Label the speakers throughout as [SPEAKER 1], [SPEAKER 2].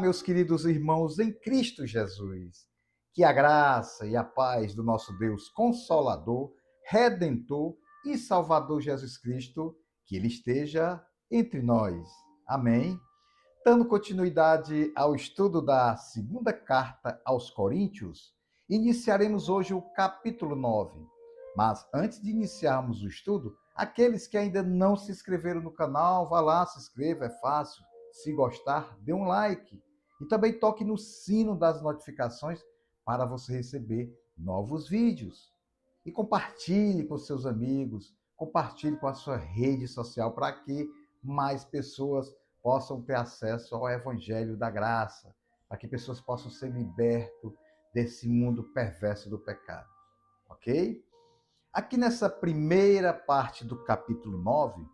[SPEAKER 1] meus queridos irmãos em Cristo Jesus. Que a graça e a paz do nosso Deus Consolador, Redentor e Salvador Jesus Cristo, que Ele esteja entre nós. Amém. Dando continuidade ao estudo da segunda carta aos Coríntios, iniciaremos hoje o capítulo 9. Mas antes de iniciarmos o estudo, aqueles que ainda não se inscreveram no canal, vá lá, se inscreva, é fácil. Se gostar, dê um like. E também toque no sino das notificações para você receber novos vídeos. E compartilhe com seus amigos, compartilhe com a sua rede social para que mais pessoas possam ter acesso ao Evangelho da Graça, para que pessoas possam ser libertas desse mundo perverso do pecado. Ok? Aqui nessa primeira parte do capítulo 9,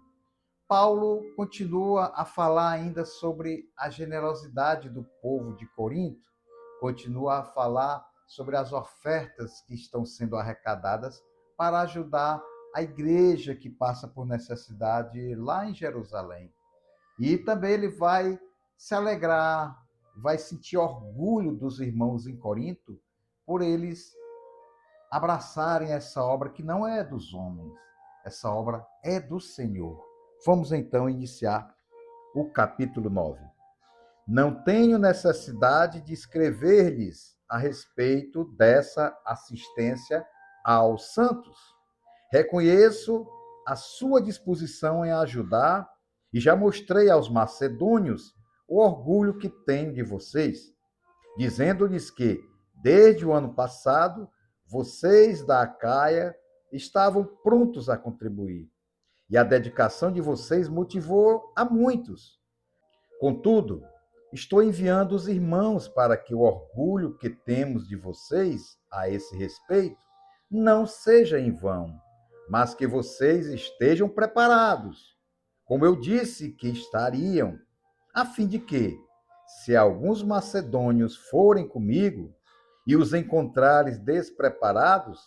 [SPEAKER 1] Paulo continua a falar ainda sobre a generosidade do povo de Corinto, continua a falar sobre as ofertas que estão sendo arrecadadas para ajudar a igreja que passa por necessidade lá em Jerusalém. E também ele vai se alegrar, vai sentir orgulho dos irmãos em Corinto por eles abraçarem essa obra que não é dos homens, essa obra é do Senhor. Vamos então iniciar o capítulo 9. Não tenho necessidade de escrever-lhes a respeito dessa assistência aos santos. Reconheço a sua disposição em ajudar e já mostrei aos macedônios o orgulho que tenho de vocês, dizendo-lhes que, desde o ano passado, vocês da Acaia estavam prontos a contribuir, e a dedicação de vocês motivou a muitos. Contudo, estou enviando os irmãos para que o orgulho que temos de vocês a esse respeito não seja em vão, mas que vocês estejam preparados, como eu disse que estariam, a fim de que, se alguns macedônios forem comigo e os encontrares despreparados,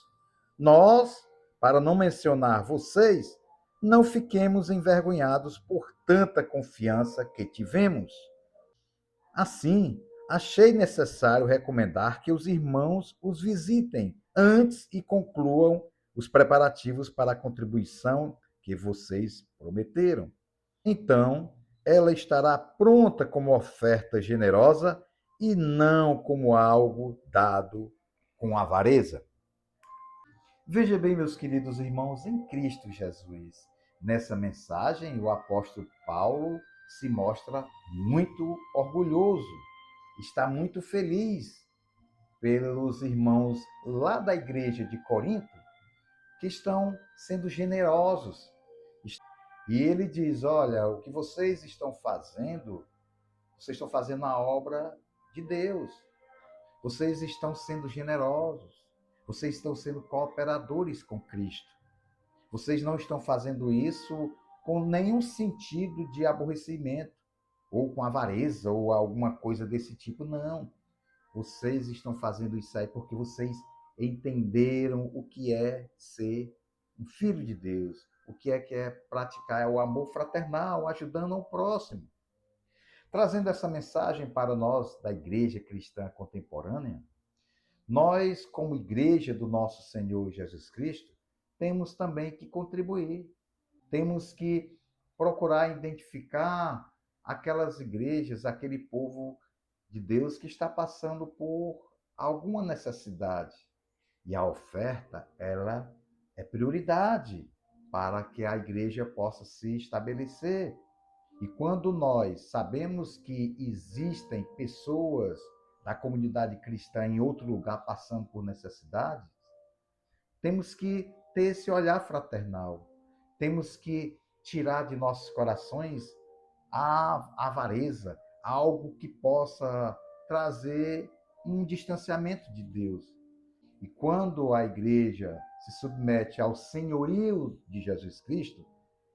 [SPEAKER 1] nós, para não mencionar vocês, não fiquemos envergonhados por tanta confiança que tivemos. Assim, achei necessário recomendar que os irmãos os visitem antes e concluam os preparativos para a contribuição que vocês prometeram. Então, ela estará pronta como oferta generosa e não como algo dado com avareza. Veja bem, meus queridos irmãos em Cristo Jesus, nessa mensagem o apóstolo Paulo se mostra muito orgulhoso, está muito feliz pelos irmãos lá da igreja de Corinto que estão sendo generosos. E ele diz: olha, o que vocês estão fazendo a obra de Deus. Vocês estão sendo generosos. Vocês estão sendo cooperadores com Cristo. Vocês não estão fazendo isso com nenhum sentido de aborrecimento, ou com avareza, ou alguma coisa desse tipo, não. Vocês estão fazendo isso aí porque vocês entenderam o que é ser um filho de Deus, o que é praticar o amor fraternal, ajudando ao próximo. Trazendo essa mensagem para nós da Igreja Cristã Contemporânea, nós, como Igreja do nosso Senhor Jesus Cristo, temos também que contribuir, temos que procurar identificar aquelas igrejas, aquele povo de Deus que está passando por alguma necessidade. E a oferta, ela é prioridade para que a igreja possa se estabelecer. E quando nós sabemos que existem pessoas da comunidade cristã em outro lugar passando por necessidades, temos que ter esse olhar fraternal. Temos que tirar de nossos corações a avareza, algo que possa trazer um distanciamento de Deus. E quando a igreja se submete ao senhorio de Jesus Cristo,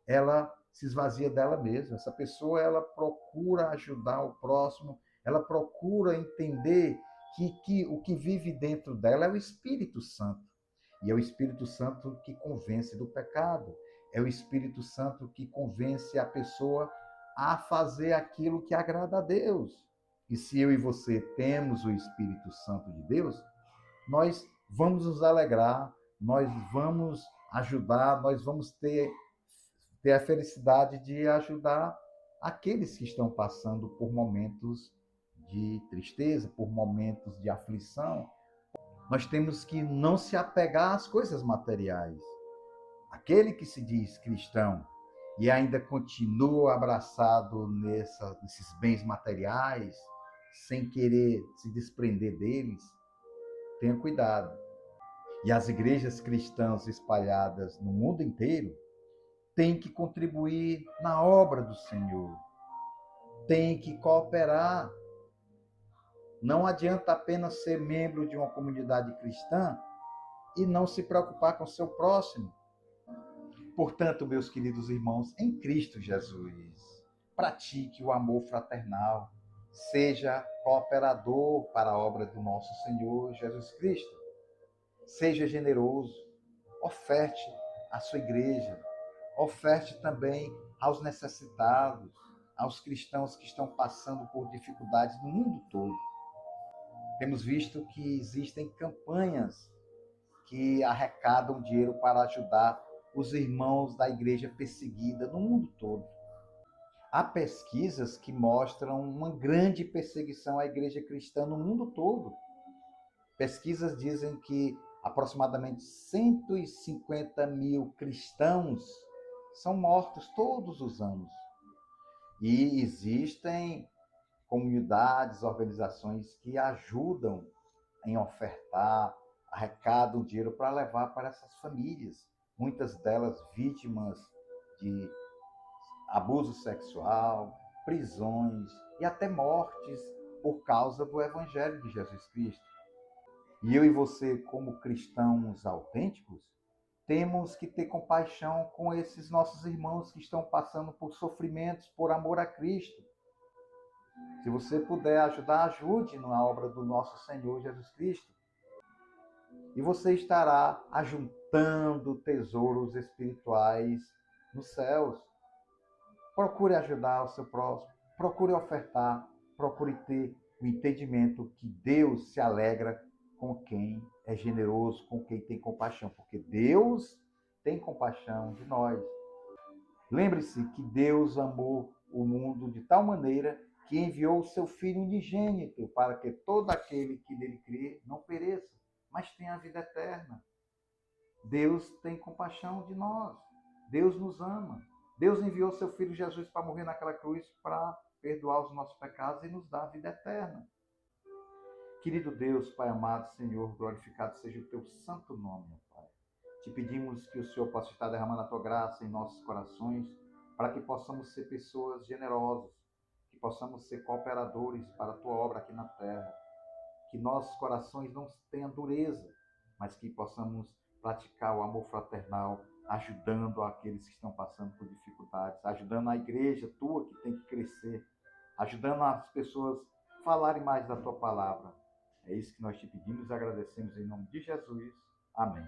[SPEAKER 1] ela se esvazia dela mesma. Essa pessoa, ela procura ajudar o próximo, ela procura entender que o que vive dentro dela é o Espírito Santo. E é o Espírito Santo que convence do pecado. É o Espírito Santo que convence a pessoa a fazer aquilo que agrada a Deus. E se eu e você temos o Espírito Santo de Deus, nós vamos nos alegrar, nós vamos ajudar, nós vamos ter a felicidade de ajudar aqueles que estão passando por momentos de tristeza, por momentos de aflição. Nós temos que não se apegar às coisas materiais. Aquele que se diz cristão e ainda continua abraçado nesses bens materiais, sem querer se desprender deles, tenha cuidado. E as igrejas cristãs espalhadas no mundo inteiro têm que contribuir na obra do Senhor, têm que cooperar. Não adianta apenas ser membro de uma comunidade cristã e não se preocupar com o seu próximo. Portanto, meus queridos irmãos, em Cristo Jesus, pratique o amor fraternal, seja cooperador para a obra do nosso Senhor Jesus Cristo. Seja generoso, oferte à sua igreja, oferte também aos necessitados, aos cristãos que estão passando por dificuldades no mundo todo. Temos visto que existem campanhas que arrecadam dinheiro para ajudar os irmãos da igreja perseguida no mundo todo. Há pesquisas que mostram uma grande perseguição à igreja cristã no mundo todo. Pesquisas dizem que aproximadamente 150 mil cristãos são mortos todos os anos. E existem comunidades, organizações que ajudam em ofertar, arrecadam dinheiro para levar para essas famílias, muitas delas vítimas de abuso sexual, prisões e até mortes por causa do Evangelho de Jesus Cristo. E eu e você, como cristãos autênticos, temos que ter compaixão com esses nossos irmãos que estão passando por sofrimentos por amor a Cristo. Se você puder ajudar, ajude na obra do nosso Senhor Jesus Cristo. E você estará ajuntando tesouros espirituais nos céus. Procure ajudar o seu próximo, procure ofertar, procure ter o entendimento que Deus se alegra com quem é generoso, com quem tem compaixão, porque Deus tem compaixão de nós. Lembre-se que Deus amou o mundo de tal maneira que enviou o seu Filho unigênito para que todo aquele que nele crê não pereça, mas tenha a vida eterna. Deus tem compaixão de nós. Deus nos ama. Deus enviou seu Filho Jesus para morrer naquela cruz para perdoar os nossos pecados e nos dar a vida eterna. Querido Deus, Pai amado, Senhor, glorificado seja o teu santo nome, meu Pai. Te pedimos que o Senhor possa estar derramando a tua graça em nossos corações para que possamos ser pessoas generosas, que possamos ser cooperadores para a tua obra aqui na terra, que nossos corações não tenham dureza, mas que possamos praticar o amor fraternal, ajudando aqueles que estão passando por dificuldades, ajudando a igreja tua que tem que crescer, ajudando as pessoas a falarem mais da tua palavra. É isso que nós te pedimos e agradecemos em nome de Jesus. Amém.